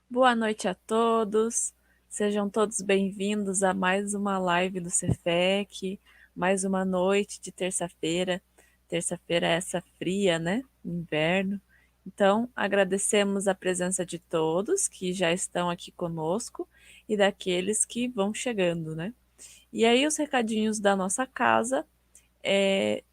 Boa noite a todos, sejam todos bem-vindos a mais uma live do Cefec, mais uma noite de terça-feira. Terça-feira é essa fria, né? Inverno. Então, agradecemos a presença de todos que já estão aqui conosco e daqueles que vão chegando, né? E aí, os recadinhos da nossa casa, é,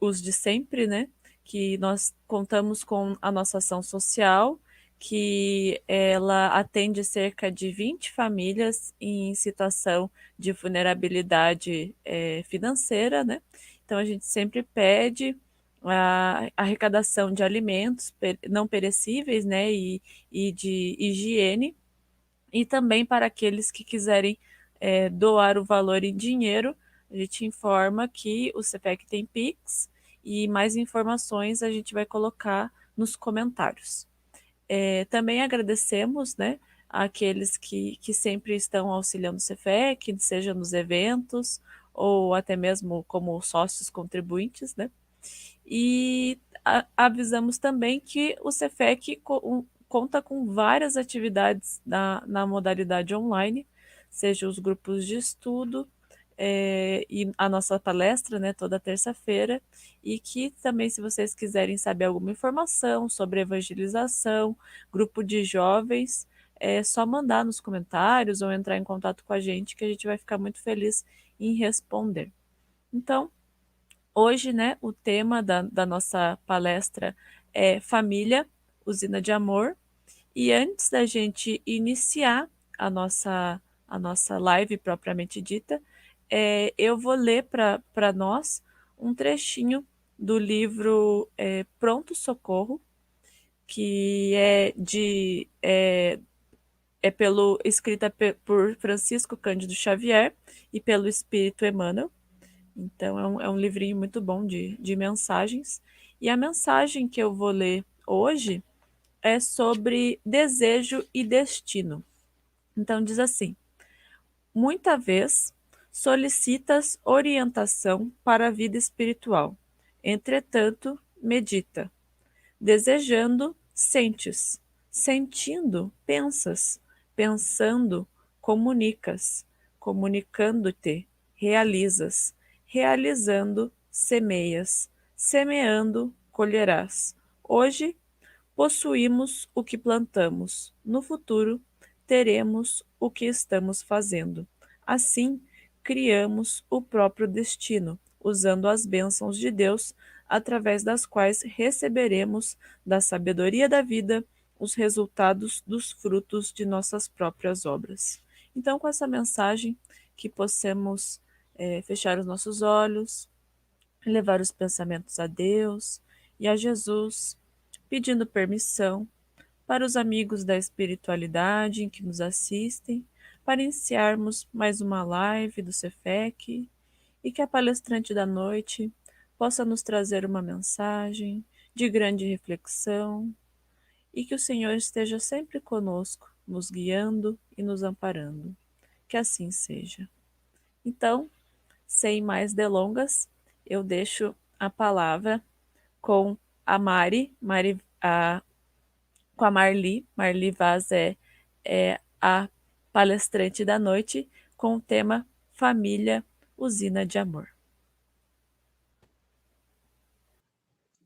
os de sempre, né? Que nós contamos com a nossa ação social, que ela atende cerca de 20 famílias em situação de vulnerabilidade financeira, né? Então a gente sempre pede a arrecadação de alimentos não perecíveis, né? E de higiene, e também para aqueles que quiserem doar o valor em dinheiro, a gente informa que o CPEC tem Pix e mais informações a gente vai colocar nos comentários. Também agradecemos, né, àqueles que sempre estão auxiliando o CEFEC, seja nos eventos ou até mesmo como sócios contribuintes, né? E avisamos também que o Cefec conta com várias atividades na modalidade online, seja os grupos de estudo, e a nossa palestra, né, toda terça-feira, e que também, se vocês quiserem saber alguma informação sobre evangelização, grupo de jovens, é só mandar nos comentários ou entrar em contato com a gente, que a gente vai ficar muito feliz em responder. Então, hoje, né, o tema da nossa palestra é Família, Usina de Amor. E antes da gente iniciar a nossa live propriamente dita, eu vou ler para nós um trechinho do livro Pronto Socorro, que é escrita por Francisco Cândido Xavier e pelo Espírito Emmanuel. Então, é um livrinho muito bom de mensagens. E a mensagem que eu vou ler hoje é sobre desejo e destino. Então, diz assim: muita vez solicitas orientação para a vida espiritual. Entretanto, medita. Desejando, sentes. Sentindo, pensas. Pensando, comunicas. Comunicando-te, realizas. Realizando, semeias. Semeando, colherás. Hoje, possuímos o que plantamos. No futuro, teremos o que estamos fazendo. Assim, criamos o próprio destino, usando as bênçãos de Deus, através das quais receberemos da sabedoria da vida os resultados dos frutos de nossas próprias obras. Então, com essa mensagem, que possamos fechar os nossos olhos, levar os pensamentos a Deus e a Jesus, pedindo permissão para os amigos da espiritualidade que nos assistem, para iniciarmos mais uma live do Cefec, e que a palestrante da noite possa nos trazer uma mensagem de grande reflexão, e que o Senhor esteja sempre conosco, nos guiando e nos amparando. Que assim seja. Então, sem mais delongas, eu deixo a palavra com a com a Marli. Marli Vaz é a palestrante da noite com o tema Família, Usina de Amor.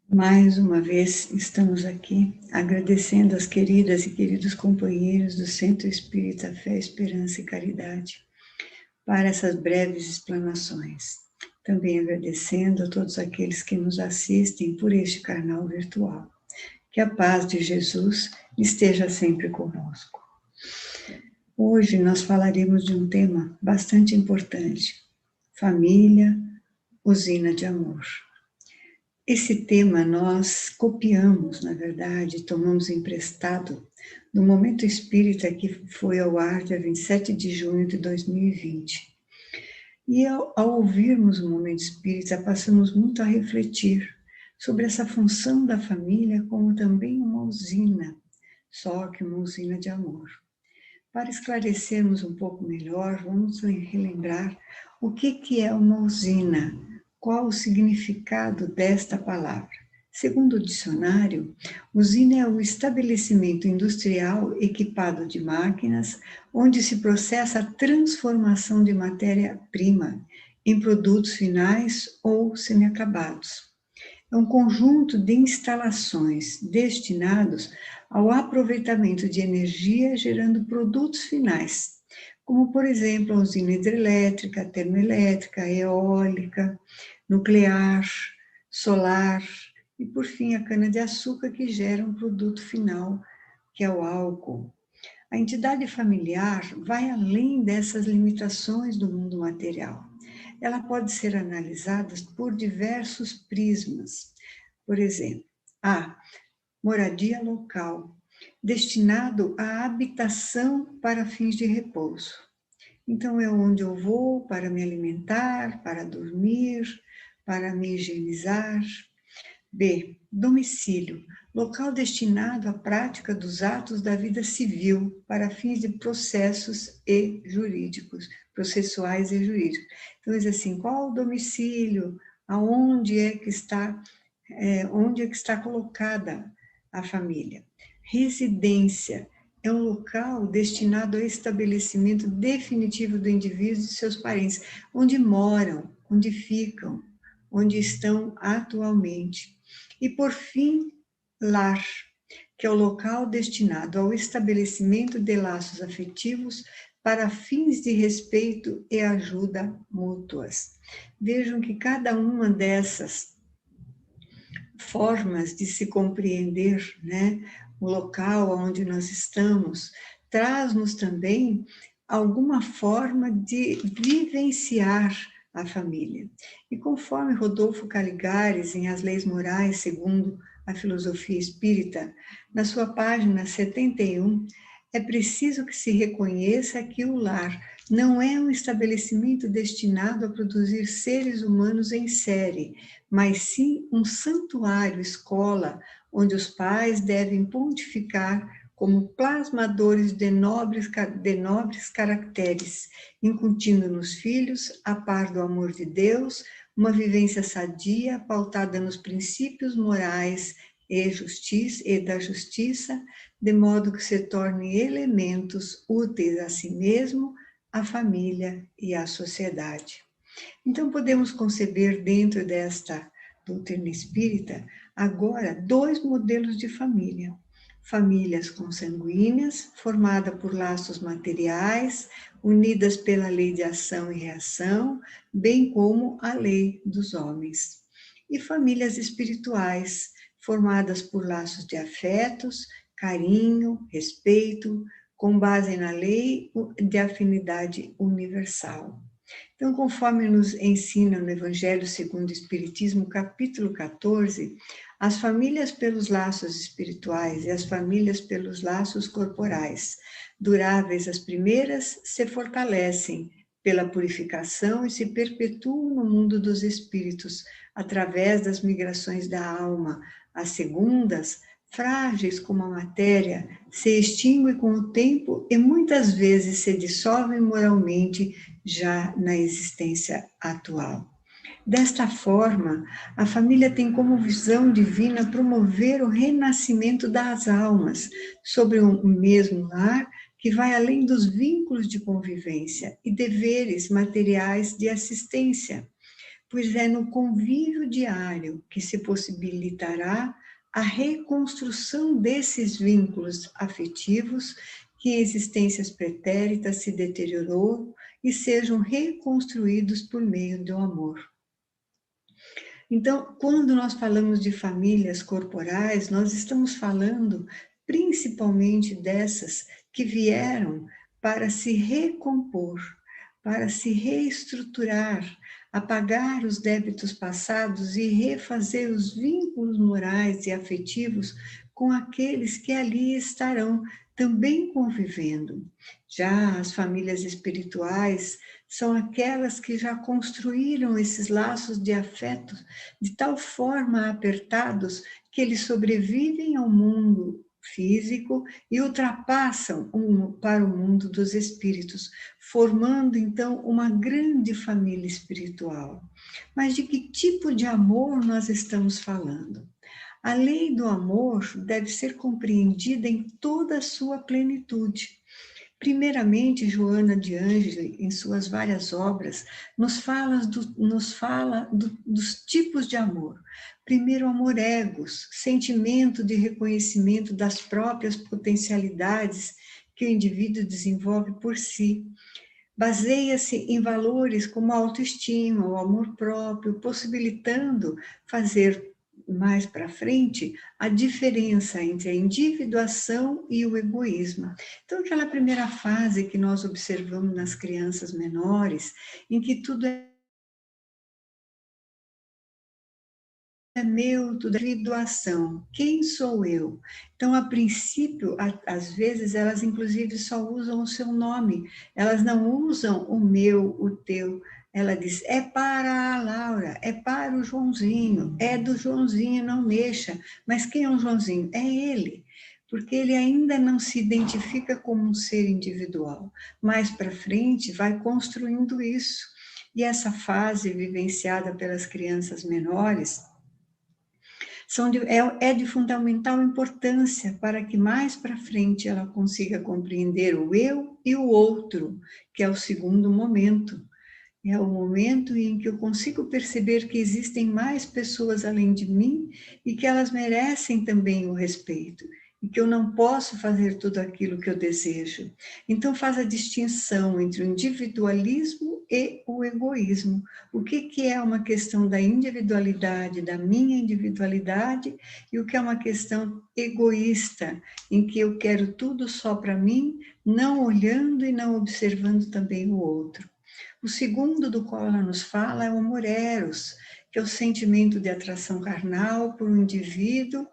Mais uma vez estamos aqui agradecendo as queridas e queridos companheiros do Centro Espírita Fé, Esperança e Caridade para essas breves explanações. Também agradecendo a todos aqueles que nos assistem por este canal virtual. Que a paz de Jesus esteja sempre conosco. Hoje nós falaremos de um tema bastante importante: família, usina de amor. Esse tema nós copiamos, na verdade, tomamos emprestado do Momento Espírita que foi ao ar dia 27 de junho de 2020. E ao ouvirmos o Momento Espírita, passamos muito a refletir sobre essa função da família como também uma usina, só que uma usina de amor. Para esclarecermos um pouco melhor, vamos relembrar o que é uma usina, qual o significado desta palavra. Segundo o dicionário, usina é o estabelecimento industrial equipado de máquinas, onde se processa a transformação de matéria-prima em produtos finais ou semiacabados. É um conjunto de instalações destinados ao aproveitamento de energia, gerando produtos finais, como, por exemplo, a usina hidrelétrica, termoelétrica, eólica, nuclear, solar e, por fim, a cana-de-açúcar, que gera um produto final, que é o álcool. A entidade familiar vai além dessas limitações do mundo material. Ela pode ser analisada por diversos prismas. Por exemplo, a moradia local, destinado à habitação para fins de repouso. Então, é onde eu vou para me alimentar, para dormir, para me higienizar. B. Domicílio, local destinado à prática dos atos da vida civil para fins de processos e jurídicos, processuais e jurídicos. Então, diz assim, qual o domicílio, aonde é que está, onde é que está colocada a família? Residência, é um local destinado ao estabelecimento definitivo do indivíduo e de seus parentes, onde moram, onde ficam, onde estão atualmente. E, por fim, lar, que é o local destinado ao estabelecimento de laços afetivos para fins de respeito e ajuda mútuas. Vejam que cada uma dessas formas de se compreender, né, o local onde nós estamos, traz-nos também alguma forma de vivenciar a família. E conforme Rodolfo Caligares, em As Leis Morais, segundo a filosofia espírita, na sua página 71, é preciso que se reconheça que o lar não é um estabelecimento destinado a produzir seres humanos em série, mas sim um santuário escola, onde os pais devem pontificar como plasmadores de nobres caracteres, incutindo nos filhos, a par do amor de Deus, uma vivência sadia, pautada nos princípios morais e da justiça, de modo que se tornem elementos úteis a si mesmo, à família e à sociedade. Então, podemos conceber dentro desta doutrina espírita, agora, dois modelos de família. Famílias consanguíneas, formada por laços materiais, unidas pela lei de ação e reação, bem como a lei dos homens. E famílias espirituais, formadas por laços de afetos, carinho, respeito, com base na lei de afinidade universal. Então, conforme nos ensina no Evangelho segundo o Espiritismo, capítulo 14, as famílias pelos laços espirituais e as famílias pelos laços corporais, duráveis as primeiras, se fortalecem pela purificação e se perpetuam no mundo dos espíritos, através das migrações da alma. As segundas, frágeis como a matéria, se extinguem com o tempo e muitas vezes se dissolvem moralmente já na existência atual. Desta forma, a família tem como visão divina promover o renascimento das almas sobre um mesmo lar que vai além dos vínculos de convivência e deveres materiais de assistência, pois é no convívio diário que se possibilitará a reconstrução desses vínculos afetivos que em existências pretéritas se deteriorou e sejam reconstruídos por meio do amor. Então, quando nós falamos de famílias corporais, nós estamos falando principalmente dessas que vieram para se recompor, para se reestruturar, apagar os débitos passados e refazer os vínculos morais e afetivos com aqueles que ali estarão também convivendo. Já as famílias espirituais são aquelas que já construíram esses laços de afeto de tal forma apertados que eles sobrevivem ao mundo físico e ultrapassam para o mundo dos espíritos, formando então uma grande família espiritual. Mas de que tipo de amor nós estamos falando? A lei do amor deve ser compreendida em toda a sua plenitude. Primeiramente, Joana de Ângeli, em suas várias obras, dos tipos de amor. Primeiro, amor egos, sentimento de reconhecimento das próprias potencialidades que o indivíduo desenvolve por si. Baseia-se em valores como a autoestima, o amor próprio, possibilitando fazer mais para frente a diferença entre a individuação e o egoísmo. Então, aquela primeira fase que nós observamos nas crianças menores, em que tudo é meu, tudo é individuação. Quem sou eu? Então, a princípio, às vezes, elas inclusive só usam o seu nome, elas não usam o meu, o teu. Ela diz, é para a Laura, é para o Joãozinho, é do Joãozinho, não mexa. Mas quem é o Joãozinho? É ele, porque ele ainda não se identifica como um ser individual. Mais para frente, vai construindo isso. E essa fase vivenciada pelas crianças menores é de fundamental importância para que mais para frente ela consiga compreender o eu e o outro, que é o segundo momento. É o momento em que eu consigo perceber que existem mais pessoas além de mim e que elas merecem também o respeito e que eu não posso fazer tudo aquilo que eu desejo. Então faz a distinção entre o individualismo e o egoísmo. O que é uma questão da individualidade, da minha individualidade, e o que é uma questão egoísta, em que eu quero tudo só para mim, não olhando e não observando também o outro. O segundo do qual ela nos fala é o amor eros, que é o sentimento de atração carnal por um indivíduo,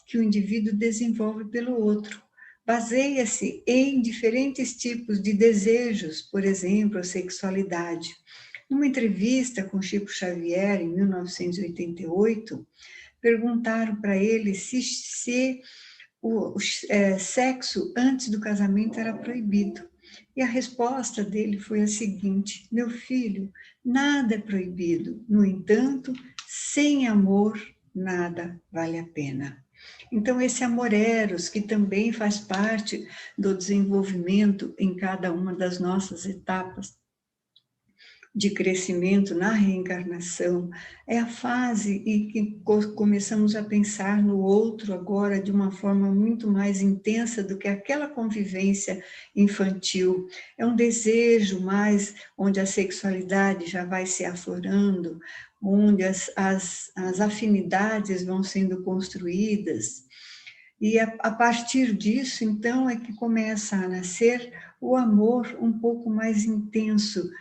que o indivíduo desenvolve pelo outro. Baseia-se em diferentes tipos de desejos, por exemplo, a sexualidade. Numa entrevista com Chico Xavier, em 1988, perguntaram para ele se o sexo antes do casamento era proibido. E a resposta dele foi a seguinte: meu filho, nada é proibido, no entanto, sem amor, nada vale a pena. Então, esse amor eros, que também faz parte do desenvolvimento em cada uma das nossas etapas de crescimento na reencarnação, é a fase em que começamos a pensar no outro agora de uma forma muito mais intensa do que aquela convivência infantil. É um desejo mais onde a sexualidade já vai se aflorando, onde as afinidades vão sendo construídas. E a partir disso, então, é que começa a nascer o amor um pouco mais intenso,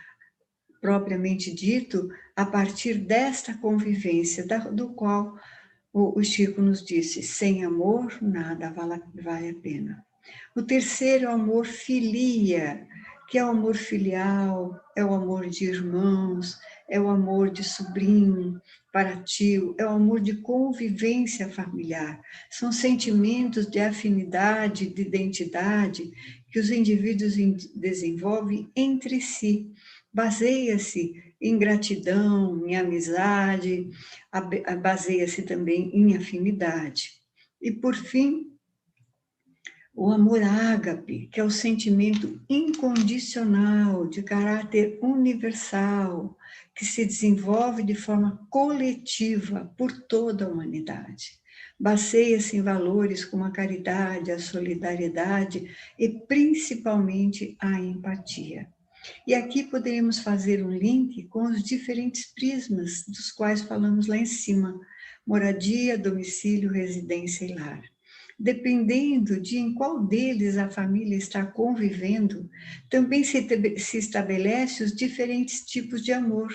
propriamente dito, a partir desta convivência, do qual o Chico nos disse, sem amor, nada vale a pena. O terceiro é o amor filia, que é o amor filial, é o amor de irmãos, é o amor de sobrinho para tio, é o amor de convivência familiar. São sentimentos de afinidade, de identidade, que os indivíduos desenvolvem entre si. Baseia-se em gratidão, em amizade, baseia-se também em afinidade. E, por fim, o amor ágape, que é o sentimento incondicional, de caráter universal, que se desenvolve de forma coletiva por toda a humanidade. Baseia-se em valores como a caridade, a solidariedade e, principalmente, a empatia. E aqui poderíamos fazer um link com os diferentes prismas dos quais falamos lá em cima: moradia, domicílio, residência e lar. Dependendo de em qual deles a família está convivendo, também se estabelece os diferentes tipos de amor.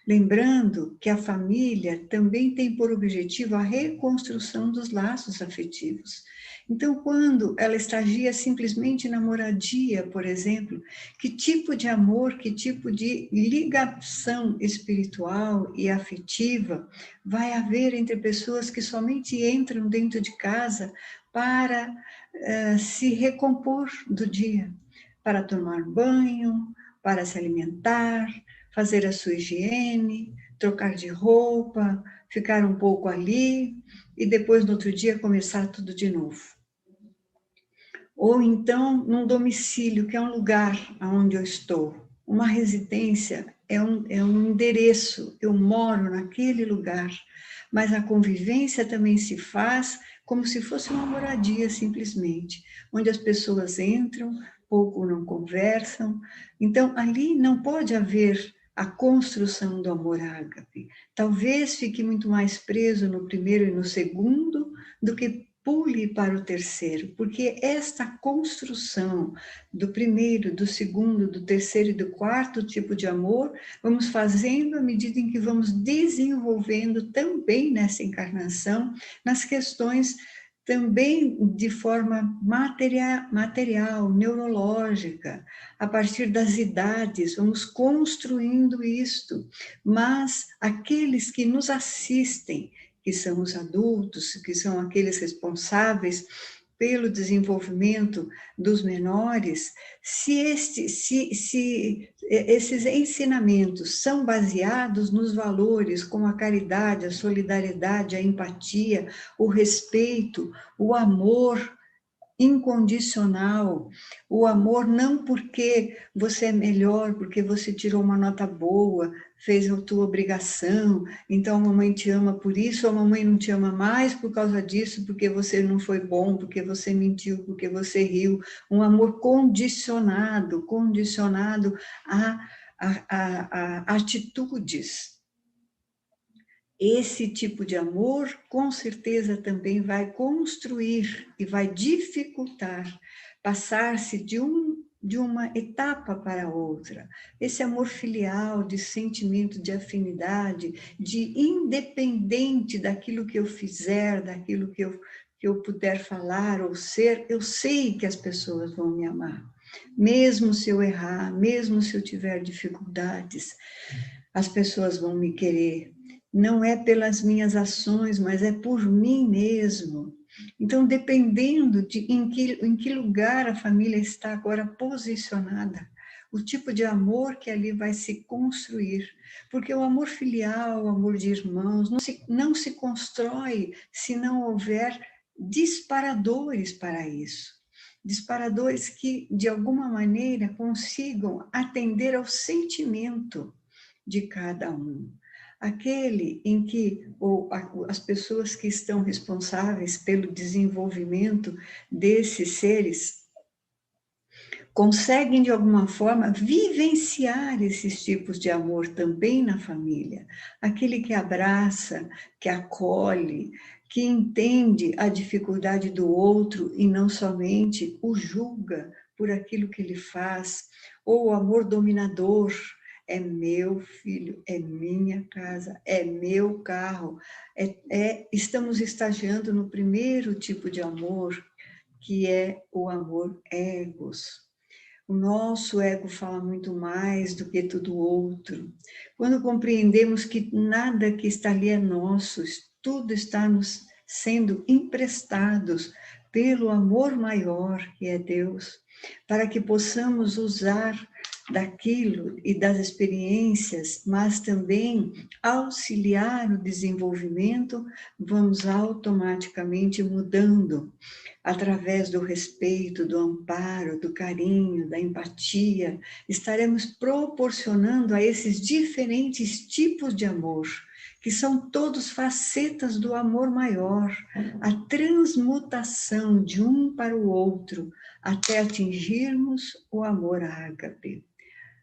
Lembrando que a família também tem por objetivo a reconstrução dos laços afetivos. Então, quando ela estagia simplesmente na moradia, por exemplo, que tipo de amor, que tipo de ligação espiritual e afetiva vai haver entre pessoas que somente entram dentro de casa para se recompor do dia, para tomar banho, para se alimentar, fazer a sua higiene, trocar de roupa, ficar um pouco ali e depois no outro dia começar tudo de novo. Ou então num domicílio, que é um lugar onde eu estou. Uma residência é um endereço, eu moro naquele lugar, mas a convivência também se faz como se fosse uma moradia simplesmente, onde as pessoas entram, pouco não conversam. Então, ali não pode haver a construção do amor ágape. Talvez fique muito mais preso no primeiro e no segundo do que pule para o terceiro, porque esta construção do primeiro, do segundo, do terceiro e do quarto tipo de amor, vamos fazendo à medida em que vamos desenvolvendo também nessa encarnação, nas questões também de forma material, neurológica, a partir das idades, vamos construindo isto, mas aqueles que nos assistem, que são os adultos, que são aqueles responsáveis pelo desenvolvimento dos menores, se esses ensinamentos são baseados nos valores como a caridade, a solidariedade, a empatia, o respeito, o amor incondicional, o amor não porque você é melhor, porque você tirou uma nota boa, fez a tua obrigação, então a mamãe te ama por isso, a mamãe não te ama mais por causa disso, porque você não foi bom, porque você mentiu, porque você riu. Um amor condicionado a atitudes. Esse tipo de amor, com certeza, também vai construir e vai dificultar passar-se de uma etapa para outra. Esse amor filial, de sentimento de afinidade, de independente daquilo que eu fizer, daquilo que eu puder falar ou ser, eu sei que as pessoas vão me amar. Mesmo se eu errar, mesmo se eu tiver dificuldades, as pessoas vão me querer. Não é pelas minhas ações, mas é por mim mesmo. Então, dependendo de em que lugar a família está agora posicionada, o tipo de amor que ali vai se construir. Porque o amor filial, o amor de irmãos, não se constrói se não houver disparadores para isso. Disparadores que, de alguma maneira, consigam atender ao sentimento de cada um. Aquele em que as pessoas que estão responsáveis pelo desenvolvimento desses seres conseguem, de alguma forma, vivenciar esses tipos de amor também na família. Aquele que abraça, que acolhe, que entende a dificuldade do outro e não somente o julga por aquilo que ele faz, ou o amor dominador. É meu filho, é minha casa, é meu carro. Estamos estagiando no primeiro tipo de amor, que é o amor egos. O nosso ego fala muito mais do que tudo outro. Quando compreendemos que nada que está ali é nosso, tudo está nos sendo emprestados pelo amor maior que é Deus, para que possamos usar daquilo e das experiências, mas também auxiliar o desenvolvimento, vamos automaticamente mudando através do respeito, do amparo, do carinho, da empatia, estaremos proporcionando a esses diferentes tipos de amor, que são todos facetas do amor maior, a transmutação de um para o outro, até atingirmos o amor ágape.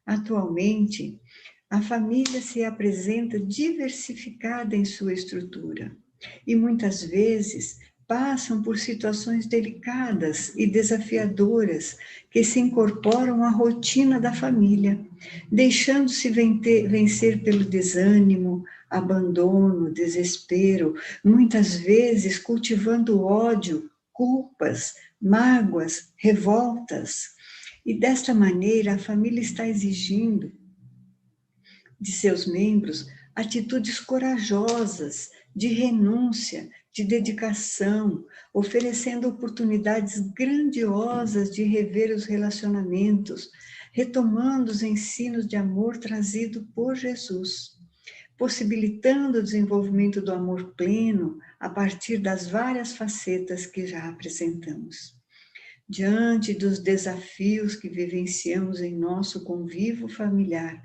Atualmente, a família se apresenta diversificada em sua estrutura e muitas vezes passam por situações delicadas e desafiadoras que se incorporam à rotina da família, deixando-se vencer pelo desânimo, abandono, desespero, muitas vezes cultivando ódio, culpas, mágoas, revoltas. E desta maneira a família está exigindo de seus membros atitudes corajosas, de renúncia, de dedicação, oferecendo oportunidades grandiosas de rever os relacionamentos, retomando os ensinos de amor trazido por Jesus. possibilitando o desenvolvimento do amor pleno a partir das várias facetas que já apresentamos. Diante dos desafios que vivenciamos em nosso convívio familiar,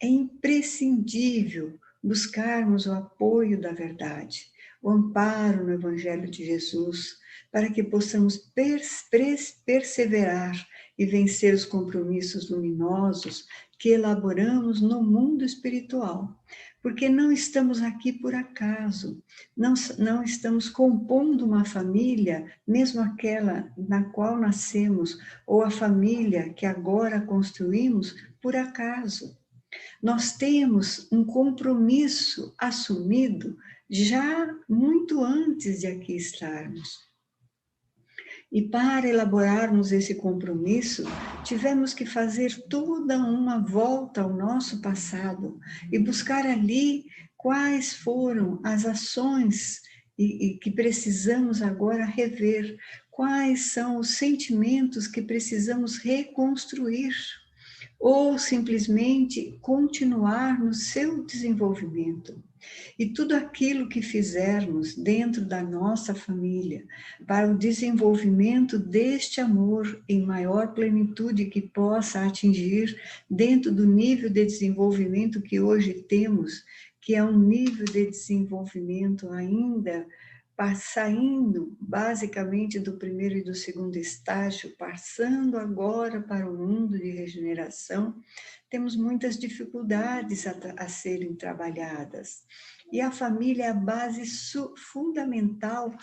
é imprescindível buscarmos o apoio da verdade, o amparo no Evangelho de Jesus, para que possamos perseverar e vencer os compromissos luminosos que elaboramos no mundo espiritual. Porque não estamos aqui por acaso, não estamos compondo uma família, mesmo aquela na qual nascemos, ou a família que agora construímos, por acaso. Nós temos um compromisso assumido já muito antes de aqui estarmos. E para elaborarmos esse compromisso, tivemos que fazer toda uma volta ao nosso passado e buscar ali quais foram as ações e que precisamos agora rever, quais são os sentimentos que precisamos reconstruir, ou simplesmente continuar no seu desenvolvimento. E tudo aquilo que fizermos dentro da nossa família, para o desenvolvimento deste amor em maior plenitude que possa atingir dentro do nível de desenvolvimento que hoje temos, que é um nível de desenvolvimento ainda saindo basicamente do primeiro e do segundo estágio, passando agora para o mundo de regeneração, temos muitas dificuldades a serem trabalhadas. E a família é a base fundamental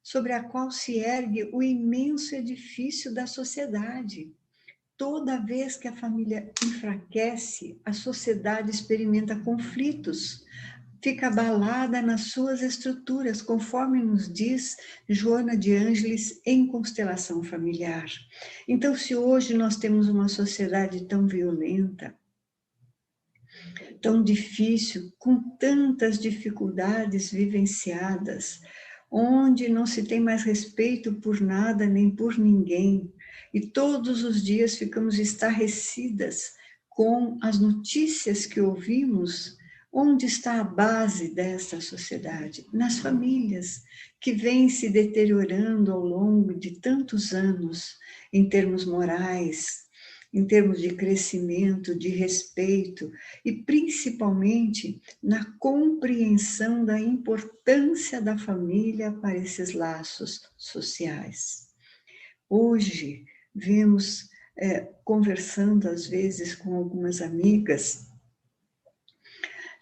sobre a qual se ergue o imenso edifício da sociedade. Toda vez que a família enfraquece, a sociedade experimenta conflitos, fica abalada nas suas estruturas, conforme nos diz Joana de Ângeles em Constelação Familiar. Então, se hoje nós temos uma sociedade tão violenta, tão difícil, com tantas dificuldades vivenciadas, onde não se tem mais respeito por nada nem por ninguém, e todos os dias ficamos estarrecidas com as notícias que ouvimos. Onde está a base dessa sociedade? Nas famílias, que vêm se deteriorando ao longo de tantos anos, em termos morais, em termos de crescimento, de respeito, e principalmente na compreensão da importância da família para esses laços sociais. Hoje, vemos, conversando às vezes com algumas amigas,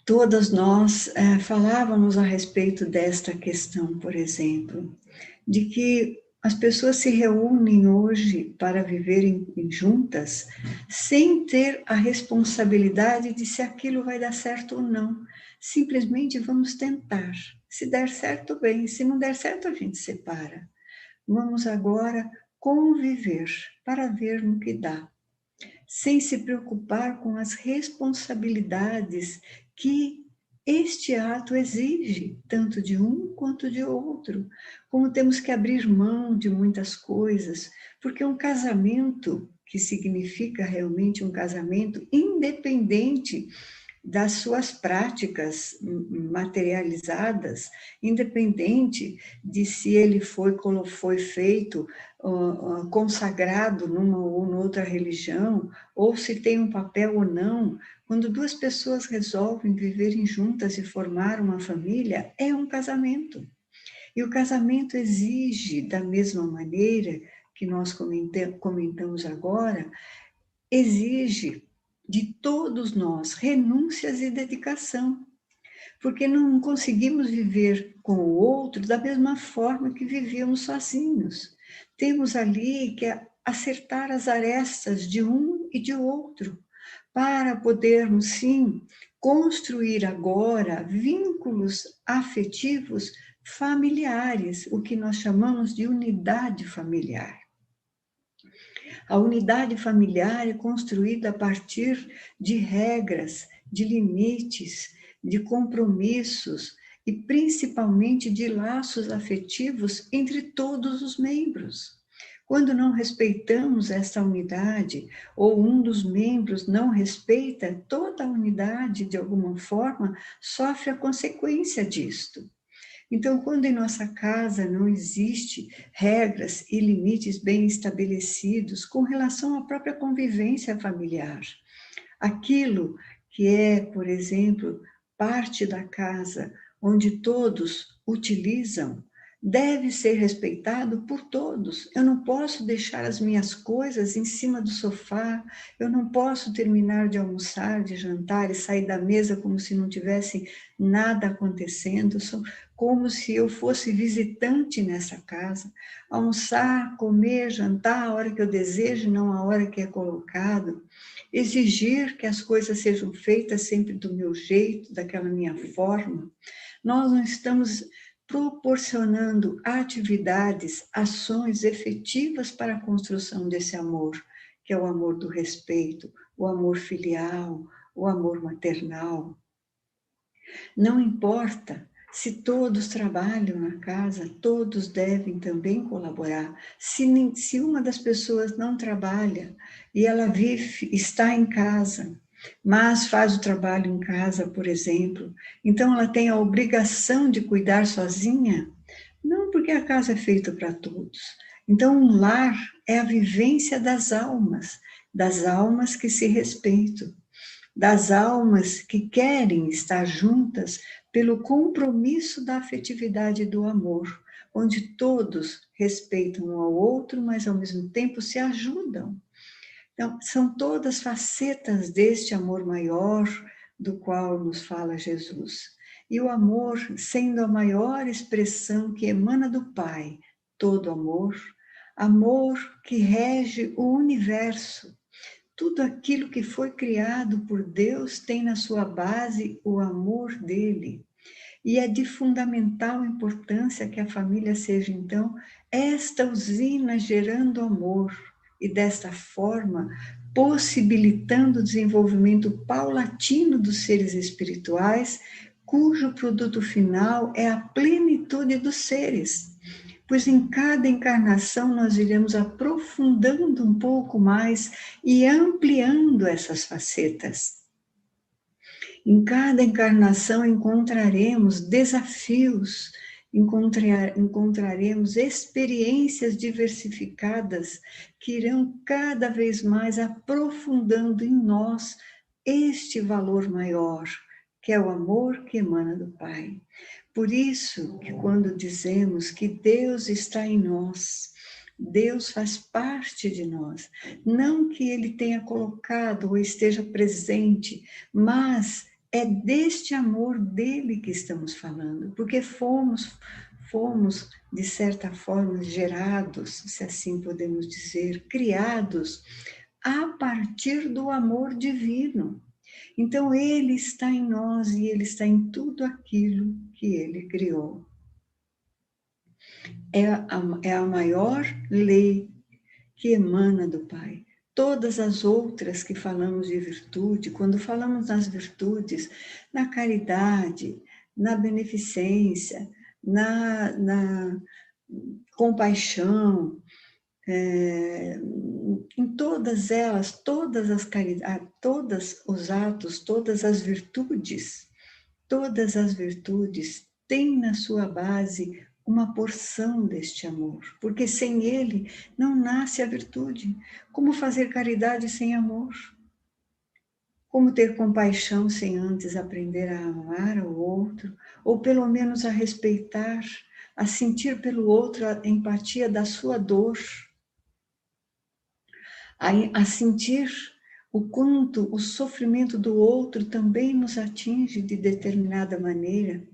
todas nós falávamos a respeito desta questão, por exemplo, de que as pessoas se reúnem hoje para viverem juntas sem ter a responsabilidade de se aquilo vai dar certo ou não. Simplesmente vamos tentar. Se der certo, bem. Se não der certo, a gente separa. Vamos agora conviver para ver no que dá, sem se preocupar com as responsabilidades que este ato exige, tanto de um quanto de outro. Como temos que abrir mão de muitas coisas, porque um casamento, que significa realmente um casamento independente das suas práticas materializadas, independente de se ele foi feito consagrado numa ou noutra religião, ou se tem um papel ou não, quando duas pessoas resolvem viverem juntas e formar uma família, é um casamento. E o casamento exige, da mesma maneira que nós comentamos agora, exige de todos nós renúncias e dedicação, porque não conseguimos viver com o outro da mesma forma que vivíamos sozinhos. Temos ali que acertar as arestas de um e de outro, para podermos, sim, construir agora vínculos afetivos familiares, o que nós chamamos de unidade familiar. A unidade familiar é construída a partir de regras, de limites, de compromissos e principalmente de laços afetivos entre todos os membros. Quando não respeitamos essa unidade, ou um dos membros não respeita, toda a unidade, de alguma forma, sofre a consequência disto. Então, quando em nossa casa não existe regras e limites bem estabelecidos com relação à própria convivência familiar, aquilo que é, por exemplo, parte da casa onde todos utilizam, deve ser respeitado por todos. Eu não posso deixar as minhas coisas em cima do sofá, eu não posso terminar de almoçar, de jantar e sair da mesa como se não tivesse nada acontecendo, como se eu fosse visitante nessa casa. Almoçar, comer, jantar a hora que eu desejo, não a hora que é colocado. Exigir que as coisas sejam feitas sempre do meu jeito, daquela minha forma. Nós não estamos proporcionando atividades, ações efetivas para a construção desse amor, que é o amor do respeito, o amor filial, o amor maternal. Não importa se todos trabalham na casa, todos devem também colaborar. Se uma das pessoas não trabalha e ela está em casa, mas faz o trabalho em casa, por exemplo, então ela tem a obrigação de cuidar sozinha? Não, porque a casa é feita para todos. Então, um lar é a vivência das almas que se respeitam, das almas que querem estar juntas pelo compromisso da afetividade e do amor, onde todos respeitam um ao outro, mas ao mesmo tempo se ajudam. Então, são todas facetas deste amor maior do qual nos fala Jesus. E o amor, sendo a maior expressão que emana do Pai, todo amor, amor que rege o universo. Tudo aquilo que foi criado por Deus tem na sua base o amor dele. E é de fundamental importância que a família seja, então, esta usina gerando amor e, desta forma, possibilitando o desenvolvimento paulatino dos seres espirituais, cujo produto final é a plenitude dos seres. Pois em cada encarnação nós iremos aprofundando um pouco mais e ampliando essas facetas. Em cada encarnação encontraremos desafios, encontraremos experiências diversificadas que irão cada vez mais aprofundando em nós este valor maior, que é o amor que emana do Pai. Por isso que quando dizemos que Deus está em nós, Deus faz parte de nós, não que Ele tenha colocado ou esteja presente, mas é deste amor dele que estamos falando, porque fomos, de certa forma, gerados, se assim podemos dizer, criados a partir do amor divino. Então, ele está em nós e ele está em tudo aquilo que ele criou. É a maior lei que emana do Pai. Todas as outras que falamos de virtude, quando falamos nas virtudes, na caridade, na beneficência, na compaixão, em todas elas, todas as caridades, todos os atos, todas as virtudes têm na sua base uma porção deste amor, porque sem ele não nasce a virtude. Como fazer caridade sem amor? Como ter compaixão sem antes aprender a amar ao outro, ou pelo menos a respeitar, a sentir pelo outro a empatia da sua dor, a sentir o quanto o sofrimento do outro também nos atinge de determinada maneira.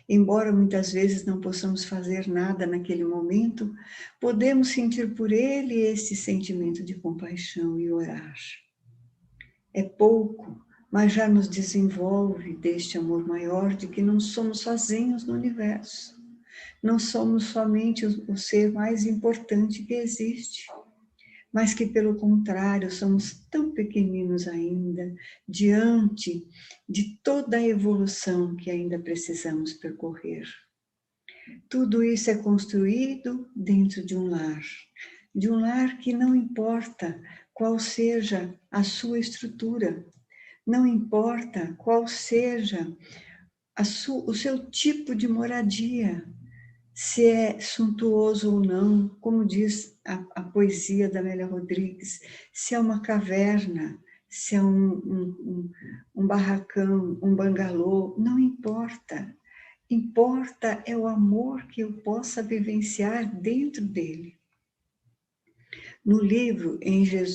Embora muitas vezes não possamos fazer nada naquele momento, podemos sentir por ele esse sentimento de compaixão e orar. É pouco, mas já nos desenvolve deste amor maior de que não somos sozinhos no universo. Não somos somente o ser mais importante que existe, mas que, pelo contrário, somos tão pequeninos ainda, diante de toda a evolução que ainda precisamos percorrer. Tudo isso é construído dentro de um lar, de um lar que não importa qual seja a sua estrutura, não importa qual seja o seu tipo de moradia, se é suntuoso ou não, como diz a poesia da Amélia Rodrigues, se é uma caverna, se é um barracão, um bangalô, não importa. Importa é o amor que eu possa vivenciar dentro dele. No livro,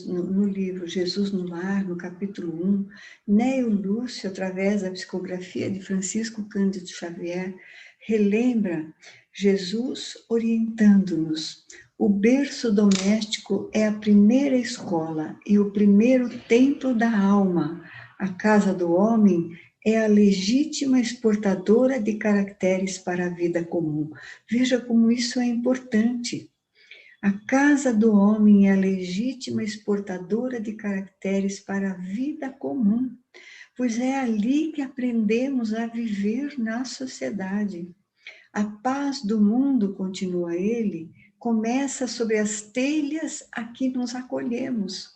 no livro Jesus no Lar, no capítulo 1, Neio Lúcio, através da psicografia de Francisco Cândido Xavier, relembra Jesus orientando-nos. O berço doméstico é a primeira escola e o primeiro templo da alma. A casa do homem é a legítima exportadora de caracteres para a vida comum. Veja como isso é importante. A casa do homem é a legítima exportadora de caracteres para a vida comum, pois é ali que aprendemos a viver na sociedade. A paz do mundo, continua ele, começa sobre as telhas a que nos acolhemos.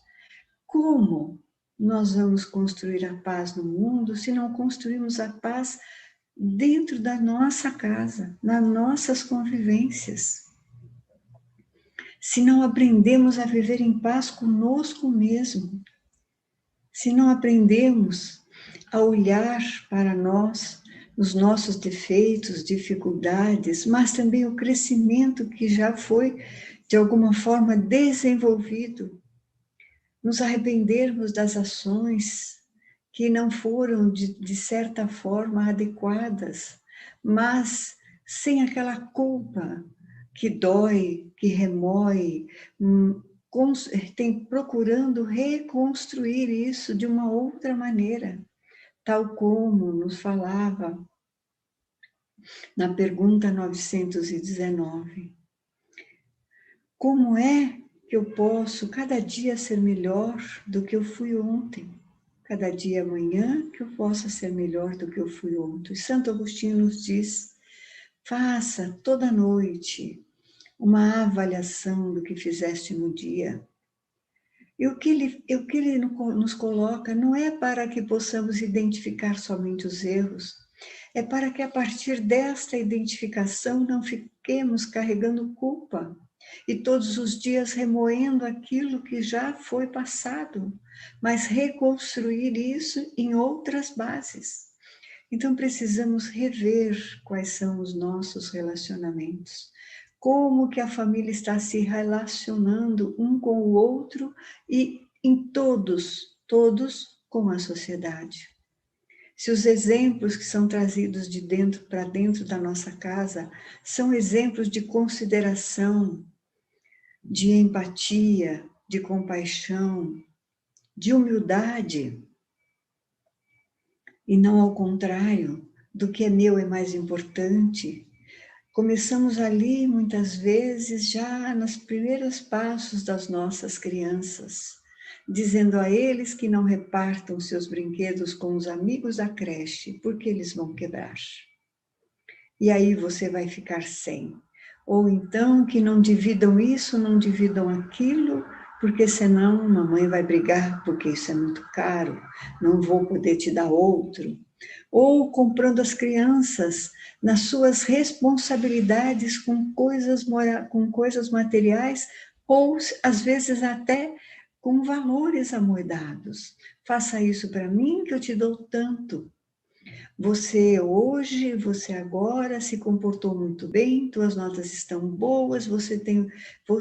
Como nós vamos construir a paz no mundo se não construirmos a paz dentro da nossa casa, nas nossas convivências? Se não aprendemos a viver em paz conosco mesmo, se não aprendemos a olhar para nós, os nossos defeitos, dificuldades, mas também o crescimento que já foi, de alguma forma, desenvolvido, nos arrependermos das ações que não foram, de certa forma, adequadas, mas sem aquela culpa que dói, que remói, procurando reconstruir isso de uma outra maneira, tal como nos falava na pergunta 919. Como é que eu posso cada dia ser melhor do que eu fui ontem? Cada dia amanhã que eu possa ser melhor do que eu fui ontem. Santo Agostinho nos diz: faça toda noite uma avaliação do que fizeste no dia. E o que ele nos coloca não é para que possamos identificar somente os erros, é para que a partir desta identificação não fiquemos carregando culpa e todos os dias remoendo aquilo que já foi passado, mas reconstruir isso em outras bases. Então precisamos rever quais são os nossos relacionamentos, como que a família está se relacionando um com o outro e em todos com a sociedade. Se os exemplos que são trazidos de dentro para dentro da nossa casa são exemplos de consideração, de empatia, de compaixão, de humildade, e não ao contrário, do que é meu é mais importante, começamos ali, muitas vezes, já nos primeiros passos das nossas crianças, dizendo a eles que não repartam seus brinquedos com os amigos da creche, porque eles vão quebrar. E aí você vai ficar sem. Ou então que não dividam isso, não dividam aquilo, porque senão mamãe vai brigar, porque isso é muito caro, não vou poder te dar outro. Ou comprando as crianças nas suas responsabilidades com coisas materiais, ou às vezes até com valores amoedados. Faça isso para mim que eu te dou tanto. Você hoje, você agora se comportou muito bem, tuas notas estão boas, vou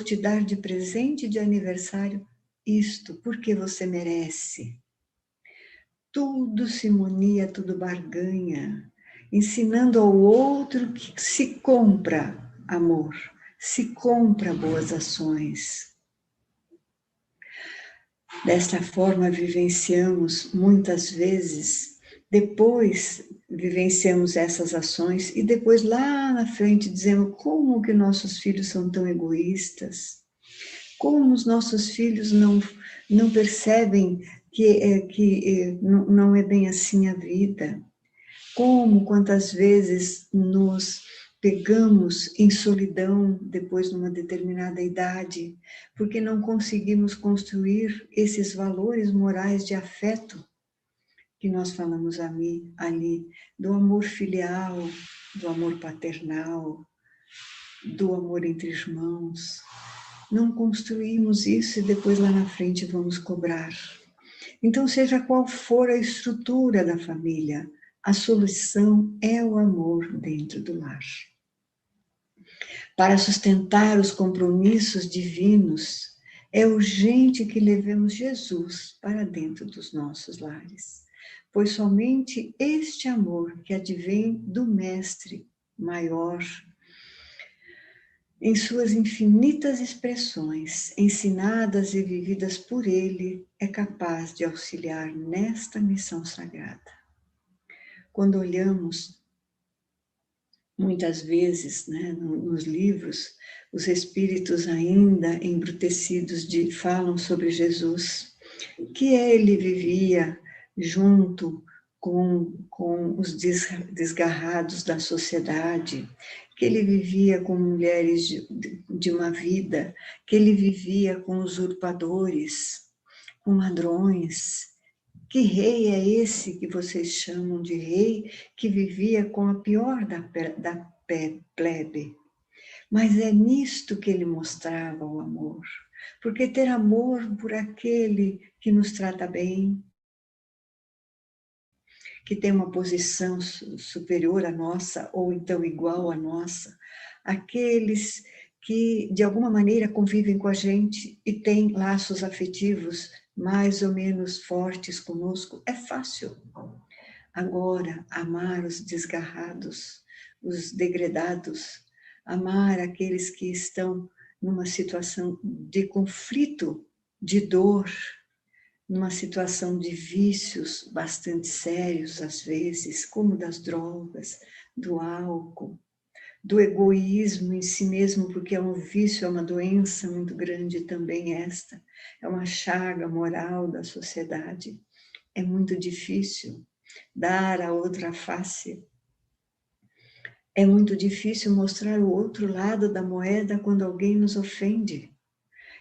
te dar de presente de aniversário isto, porque você merece. Tudo simonia, tudo barganha, ensinando ao outro que se compra amor, se compra boas ações. Desta forma, vivenciamos muitas vezes, depois vivenciamos essas ações e depois lá na frente dizemos como que nossos filhos são tão egoístas, como os nossos filhos não percebem que não é bem assim a vida, quantas vezes nos pegamos em solidão depois de uma determinada idade, porque não conseguimos construir esses valores morais de afeto que nós falamos ali, do amor filial, do amor paternal, do amor entre irmãos. Não construímos isso e depois lá na frente vamos cobrar. Então, seja qual for a estrutura da família, a solução é o amor dentro do lar. Para sustentar os compromissos divinos, é urgente que levemos Jesus para dentro dos nossos lares, pois somente este amor que advém do Mestre maior, em suas infinitas expressões, ensinadas e vividas por Ele, é capaz de auxiliar nesta missão sagrada. Quando olhamos, muitas vezes, né, nos livros, os espíritos ainda embrutecidos falam sobre Jesus, que ele vivia junto com os desgarrados da sociedade, que ele vivia com mulheres de uma vida, que ele vivia com usurpadores, com ladrões. Que rei é esse que vocês chamam de rei, que vivia com a pior da plebe? Mas é nisto que ele mostrava o amor. Porque ter amor por aquele que nos trata bem, que tem uma posição superior à nossa, ou então igual à nossa, aqueles que de alguma maneira convivem com a gente e têm laços afetivos mais ou menos fortes conosco, é fácil. Agora, amar os desgarrados, os degredados, amar aqueles que estão numa situação de conflito, de dor, numa situação de vícios bastante sérios, às vezes, como das drogas, do álcool, do egoísmo em si mesmo, porque é um vício, é uma doença muito grande também esta, é uma chaga moral da sociedade. É muito difícil dar a outra face. É muito difícil mostrar o outro lado da moeda quando alguém nos ofende.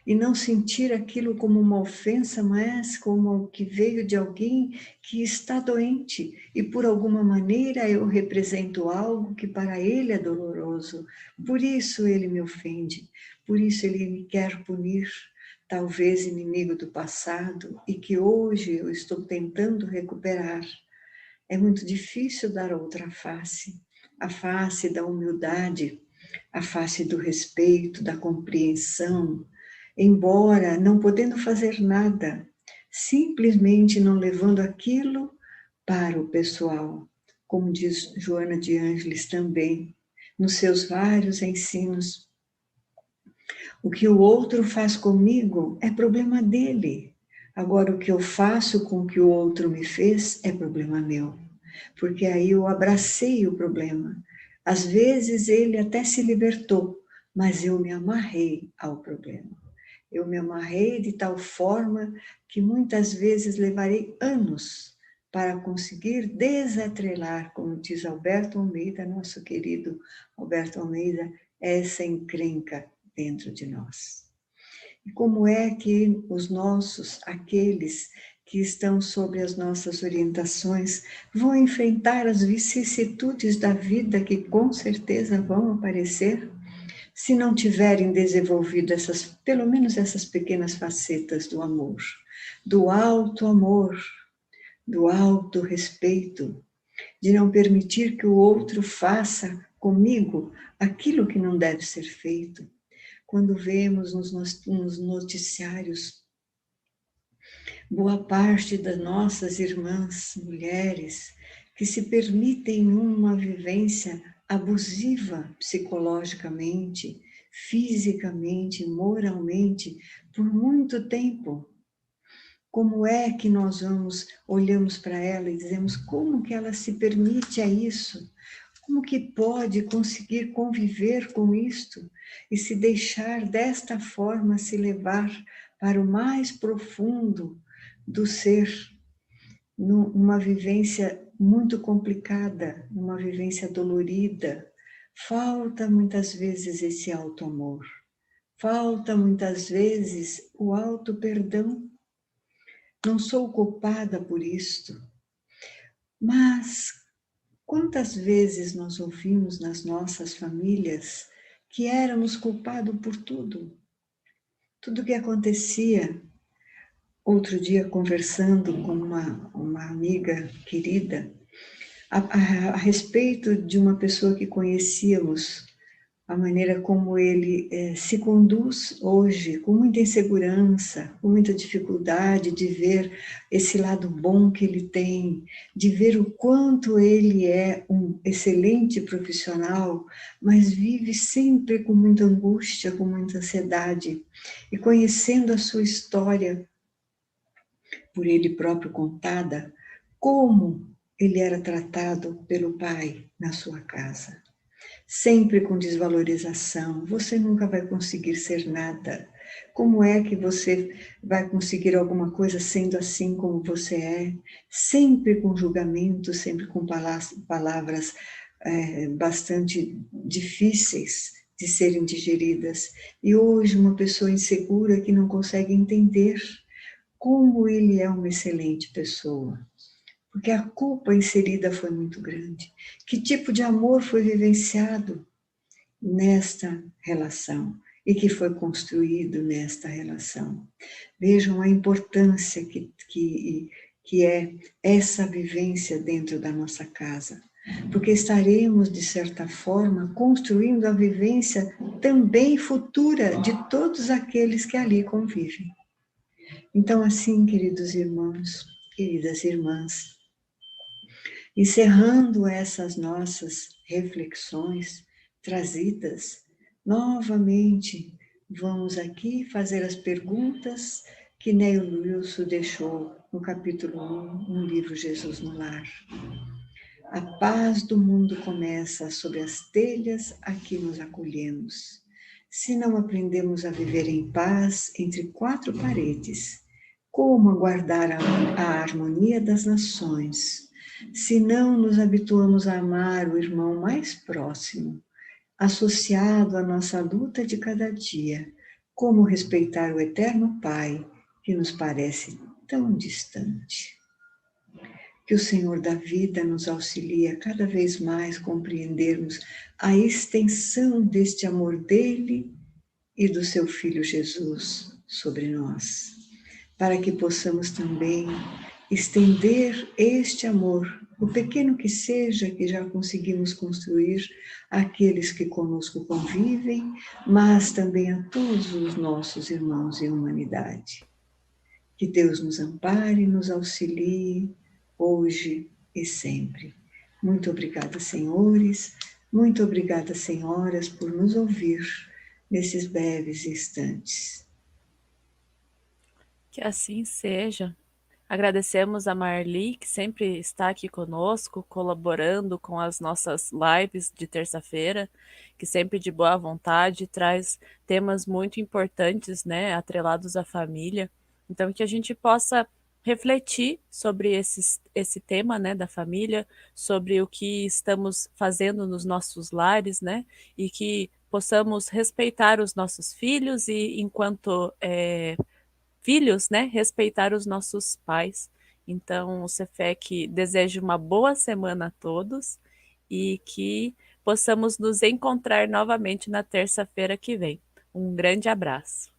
E não sentir aquilo como uma ofensa, mas como que veio de alguém que está doente. E por alguma maneira eu represento algo que para ele é doloroso. Por isso ele me ofende. Por isso ele me quer punir. Talvez inimigo do passado e que hoje eu estou tentando recuperar. É muito difícil dar outra face. A face da humildade, a face do respeito, da compreensão, embora não podendo fazer nada, simplesmente não levando aquilo para o pessoal, como diz Joana de Ângeles também, nos seus vários ensinos. O que o outro faz comigo é problema dele. Agora, o que eu faço com o que o outro me fez é problema meu. Porque aí eu abracei o problema. Às vezes ele até se libertou, mas eu me amarrei ao problema. Eu me amarrei de tal forma que muitas vezes levarei anos para conseguir desatrelar, como diz Alberto Almeida, nosso querido Alberto Almeida, essa encrenca dentro de nós. E como é que os nossos, aqueles que estão sob as nossas orientações, vão enfrentar as vicissitudes da vida que com certeza vão aparecer, se não tiverem desenvolvido pelo menos essas pequenas facetas do amor, do alto amor, do alto respeito, de não permitir que o outro faça comigo aquilo que não deve ser feito. Quando vemos nos noticiários boa parte das nossas irmãs mulheres que se permitem uma vivência abusiva psicologicamente, fisicamente, moralmente, por muito tempo. Como é que nós olhamos para ela e dizemos como que ela se permite a isso? Como que pode conseguir conviver com isto e se deixar desta forma se levar para o mais profundo do ser, numa vivência muito complicada, numa vivência dolorida, Falta muitas vezes esse auto-amor. Falta muitas vezes o auto-perdão. Não sou culpada por isto, mas quantas vezes nós ouvimos nas nossas famílias que éramos culpados por tudo? Tudo que acontecia. Outro dia, conversando com uma amiga querida, a respeito de uma pessoa que conhecíamos, a maneira como ele se conduz hoje, com muita insegurança, com muita dificuldade de ver esse lado bom que ele tem, de ver o quanto ele é um excelente profissional, mas vive sempre com muita angústia, com muita ansiedade, e conhecendo a sua história, por ele próprio contada, como ele era tratado pelo pai na sua casa. Sempre com desvalorização, você nunca vai conseguir ser nada. Como é que você vai conseguir alguma coisa sendo assim como você é? Sempre com julgamento, sempre com palavras bastante difíceis de serem digeridas. E hoje uma pessoa insegura que não consegue entender como ele é uma excelente pessoa, porque a culpa inserida foi muito grande. Que tipo de amor foi vivenciado nesta relação e que foi construído nesta relação? Vejam a importância que é essa vivência dentro da nossa casa, porque estaremos, de certa forma, construindo a vivência também futura de todos aqueles que ali convivem. Então, assim, queridos irmãos, queridas irmãs, encerrando essas nossas reflexões trazidas, novamente vamos aqui fazer as perguntas que Neil Wilson deixou no capítulo 1, no livro Jesus no Lar. A paz do mundo começa sobre as telhas a que nos acolhemos. Se não aprendemos a viver em paz entre quatro paredes, como aguardar a harmonia das nações? Se não nos habituamos a amar o irmão mais próximo, associado à nossa luta de cada dia, como respeitar o eterno Pai, que nos parece tão distante? Que o Senhor da vida nos auxilie a cada vez mais compreendermos a extensão deste amor dele e do seu Filho Jesus sobre nós, para que possamos também estender este amor, o pequeno que seja, que já conseguimos construir, àqueles que conosco convivem, mas também a todos os nossos irmãos em humanidade. Que Deus nos ampare e nos auxilie hoje e sempre. Muito obrigada, senhores, muito obrigada, senhoras, por nos ouvir nesses breves instantes. Que assim seja. Agradecemos a Marli, que sempre está aqui conosco, colaborando com as nossas lives de terça-feira, que sempre de boa vontade traz temas muito importantes, né, atrelados à família. Então, que a gente possa refletir sobre esse tema, né, da família, sobre o que estamos fazendo nos nossos lares, né, e que possamos respeitar os nossos filhos e, enquanto filhos, né, respeitar os nossos pais. Então, o Cefec deseja uma boa semana a todos e que possamos nos encontrar novamente na terça-feira que vem. Um grande abraço.